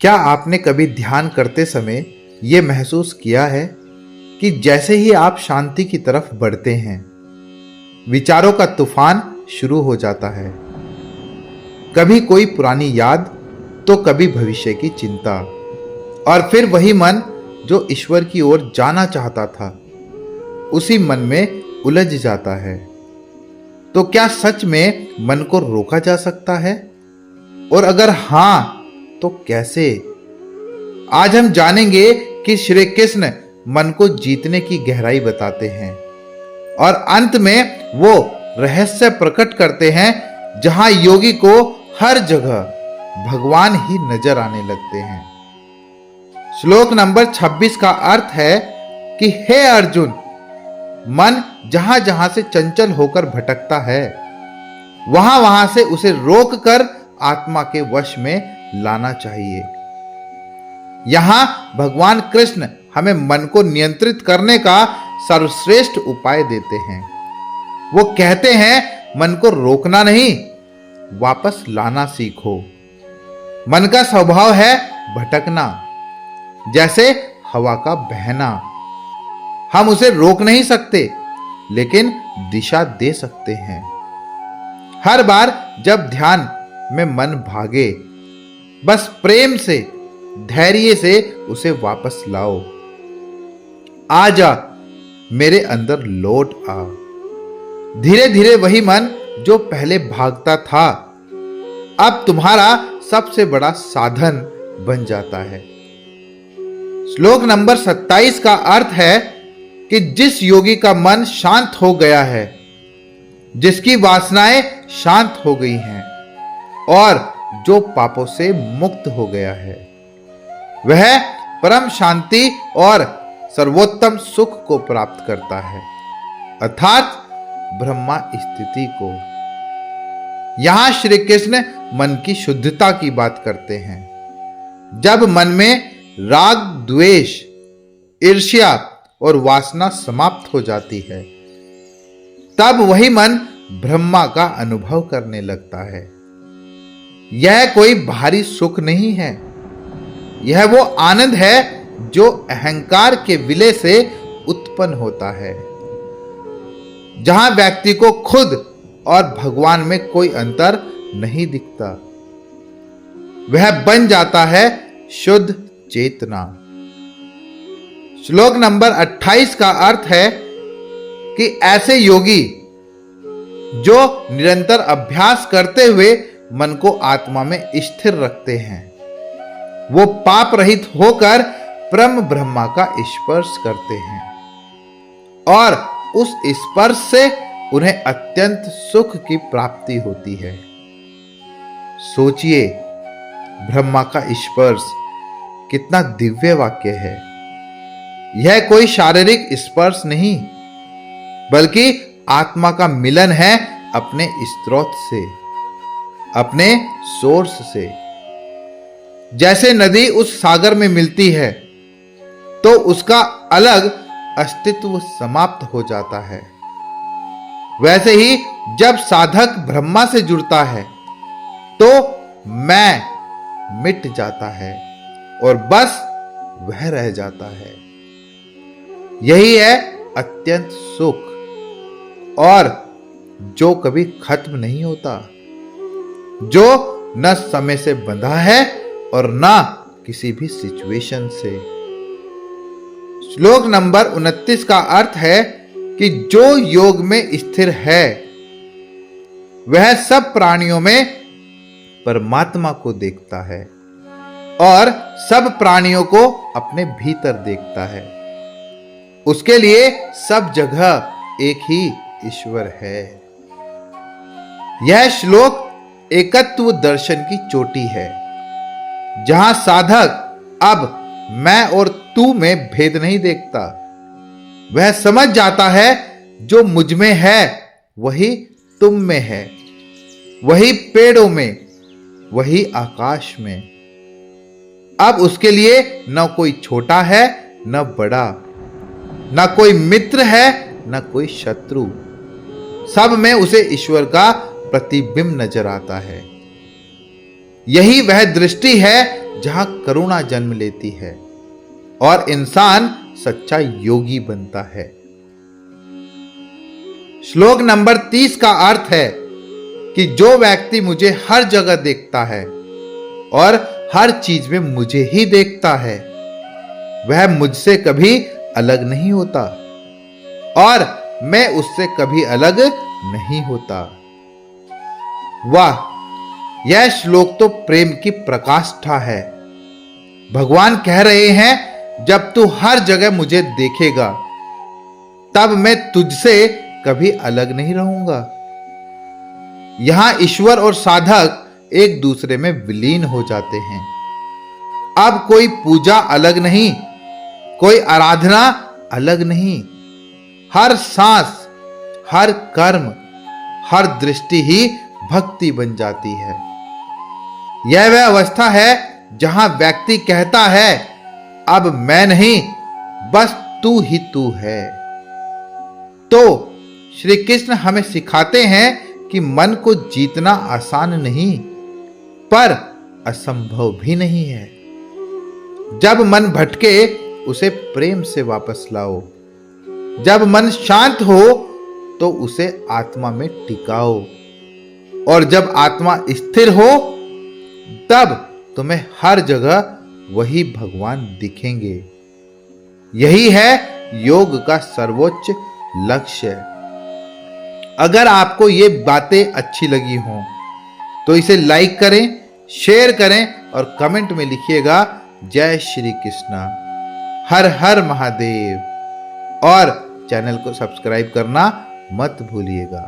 क्या आपने कभी ध्यान करते समय यह महसूस किया है कि जैसे ही आप शांति की तरफ बढ़ते हैं, विचारों का तूफान शुरू हो जाता है। कभी कोई पुरानी याद, तो कभी भविष्य की चिंता, और फिर वही मन जो ईश्वर की ओर जाना चाहता था, उसी मन में उलझ जाता है। तो क्या सच में मन को रोका जा सकता है? और अगर हां, तो कैसे? आज हम जानेंगे कि श्री कृष्ण मन को जीतने की गहराई बताते हैं और अंत में वो रहस्य प्रकट करते हैं जहां योगी को हर जगह भगवान ही नजर आने लगते हैं। श्लोक नंबर 26 का अर्थ है कि हे अर्जुन, मन जहां जहां से चंचल होकर भटकता है, वहां वहां से उसे रोककर आत्मा के वश में लाना चाहिए। यहां भगवान कृष्ण हमें मन को नियंत्रित करने का सर्वश्रेष्ठ उपाय देते हैं। वो कहते हैं, मन को रोकना नहीं, वापस लाना सीखो। मन का स्वभाव है भटकना, जैसे हवा का बहना। हम उसे रोक नहीं सकते, लेकिन दिशा दे सकते हैं। हर बार जब ध्यान में मन भागे, बस प्रेम से, धैर्य से उसे वापस लाओ। आजा, मेरे अंदर लौट आ। धीरे धीरे वही मन जो पहले भागता था, अब तुम्हारा सबसे बड़ा साधन बन जाता है। श्लोक नंबर 27 का अर्थ है कि जिस योगी का मन शांत हो गया है, जिसकी वासनाएं शांत हो गई हैं और जो पापों से मुक्त हो गया है, वह परम शांति और सर्वोत्तम सुख को प्राप्त करता है, अर्थात ब्रह्मा स्थिति को। यहां श्री कृष्ण मन की शुद्धता की बात करते हैं। जब मन में राग, द्वेष, ईर्ष्या और वासना समाप्त हो जाती है, तब वही मन ब्रह्मा का अनुभव करने लगता है। यह कोई बाहरी सुख नहीं है, यह वो आनंद है जो अहंकार के विलय से उत्पन्न होता है, जहां व्यक्ति को खुद और भगवान में कोई अंतर नहीं दिखता। वह बन जाता है शुद्ध चेतना। श्लोक नंबर 28 का अर्थ है कि ऐसे योगी जो निरंतर अभ्यास करते हुए मन को आत्मा में स्थिर रखते हैं, वो पाप रहित होकर परम ब्रह्मा का स्पर्श करते हैं और उस स्पर्श से उन्हें अत्यंत सुख की प्राप्ति होती है। सोचिए, ब्रह्मा का स्पर्श कितना दिव्य वाक्य है। यह कोई शारीरिक स्पर्श नहीं, बल्कि आत्मा का मिलन है अपने स्रोत से, अपने सोर्स से। जैसे नदी उस सागर में मिलती है, तो उसका अलग अस्तित्व समाप्त हो जाता है। वैसे ही जब साधक ब्रह्मा से जुड़ता है, तो मैं मिट जाता है और बस वह रह जाता है। यही है अत्यंत सुख, और जो कभी खत्म नहीं होता, जो न समय से बंधा है और न किसी भी सिचुएशन से। श्लोक नंबर 29 का अर्थ है कि जो योग में स्थिर है, वह सब प्राणियों में परमात्मा को देखता है और सब प्राणियों को अपने भीतर देखता है। उसके लिए सब जगह एक ही ईश्वर है। यह श्लोक एकत्व दर्शन की चोटी है, जहां साधक अब मैं और तू में भेद नहीं देखता। वह समझ जाता है, जो मुझ में है वही तुम में है, वही पेड़ों में, वही आकाश में। अब उसके लिए न कोई छोटा है न बड़ा, न कोई मित्र है न कोई शत्रु। सब में उसे ईश्वर का प्रतिबिंब नजर आता है। यही वह दृष्टि है जहां करुणा जन्म लेती है और इंसान सच्चा योगी बनता है। श्लोक नंबर 30 का अर्थ है कि जो व्यक्ति मुझे हर जगह देखता है और हर चीज में मुझे ही देखता है, वह मुझसे कभी अलग नहीं होता और मैं उससे कभी अलग नहीं होता। वाह, यह श्लोक तो प्रेम की प्रकाष्ठा है। भगवान कह रहे हैं, जब तू हर जगह मुझे देखेगा तब मैं तुझसे कभी अलग नहीं रहूंगा। यहां ईश्वर और साधक एक दूसरे में विलीन हो जाते हैं। अब कोई पूजा अलग नहीं, कोई आराधना अलग नहीं। हर सांस, हर कर्म, हर दृष्टि ही भक्ति बन जाती है। यह वह अवस्था है जहां व्यक्ति कहता है, अब मैं नहीं, बस तू ही तू है। तो श्री कृष्ण हमें सिखाते हैं कि मन को जीतना आसान नहीं, पर असंभव भी नहीं है। जब मन भटके उसे प्रेम से वापस लाओ। जब मन शांत हो तो उसे आत्मा में टिकाओ, और जब आत्मा स्थिर हो तब तुम्हें हर जगह वही भगवान दिखेंगे। यही है योग का सर्वोच्च लक्ष्य। अगर आपको ये बातें अच्छी लगी हों तो इसे लाइक करें, शेयर करें और कमेंट में लिखिएगा जय श्री कृष्णा, हर हर महादेव, और चैनल को सब्सक्राइब करना मत भूलिएगा।